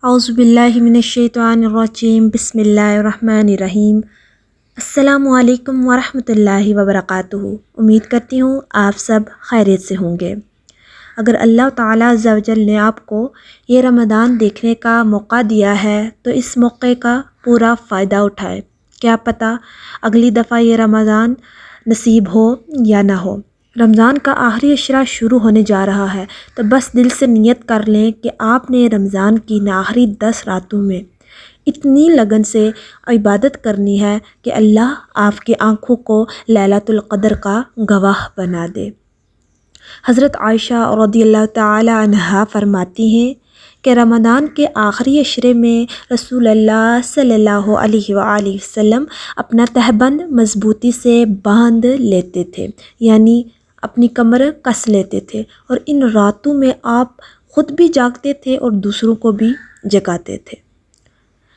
اعوذ باللہ من الشیطان الرجیم، بسم اللہ الرحمن الرحیم۔ السلام علیکم ورحمۃ اللہ وبرکاتہ۔ امید کرتی ہوں آپ سب خیریت سے ہوں گے۔ اگر اللہ تعالیٰ عز و جل نے آپ کو یہ رمضان دیکھنے کا موقع دیا ہے تو اس موقع کا پورا فائدہ اٹھائے۔ کیا پتہ اگلی دفعہ یہ رمضان نصیب ہو یا نہ ہو۔ رمضان کا آخری عشرہ شروع ہونے جا رہا ہے تو بس دل سے نیت کر لیں کہ آپ نے رمضان کی آخری 10 راتوں میں اتنی لگن سے عبادت کرنی ہے کہ اللہ آپ کی آنکھوں کو لیلۃ القدر کا گواہ بنا دے۔ حضرت عائشہ رضی اللہ تعالی عنہا فرماتی ہیں کہ رمضان کے آخری عشرے میں رسول اللہ صلی اللہ علیہ وآلہ وسلم اپنا تہبند مضبوطی سے باندھ لیتے تھے، یعنی اپنی کمر کس لیتے تھے، اور ان راتوں میں آپ خود بھی جاگتے تھے اور دوسروں کو بھی جگاتے تھے،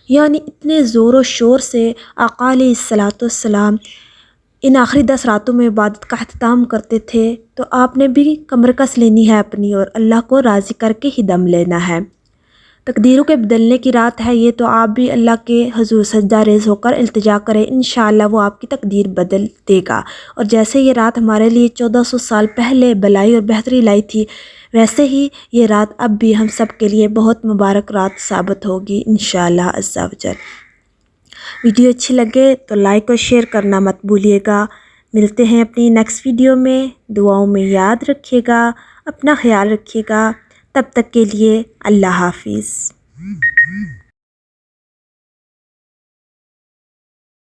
یعنی اتنے زور و شور سے آقا علیہ الصلاۃ والسلام ان آخری 10 راتوں میں عبادت کا اہتمام کرتے تھے، تو آپ نے بھی کمر کس لینی ہے اپنی اور اللہ کو راضی کر کے ہی دم لینا ہے۔ تقدیروں کے بدلنے کی رات ہے یہ، تو آپ بھی اللہ کے حضور سجدہ ریز ہو کر التجا کریں، انشاءاللہ وہ آپ کی تقدیر بدل دے گا۔ اور جیسے یہ رات ہمارے لیے 1400 سال پہلے بلائی اور بہتری لائی تھی، ویسے ہی یہ رات اب بھی ہم سب کے لیے بہت مبارک رات ثابت ہوگی انشاءاللہ عز و جل۔ ویڈیو اچھی لگے تو لائک اور شیئر کرنا مت بھولیے گا۔ ملتے ہیں اپنی نیکسٹ ویڈیو میں، دعاؤں میں یاد رکھیے گا، اپنا خیال رکھیے گا، تب تک کے لیے اللہ حافظ۔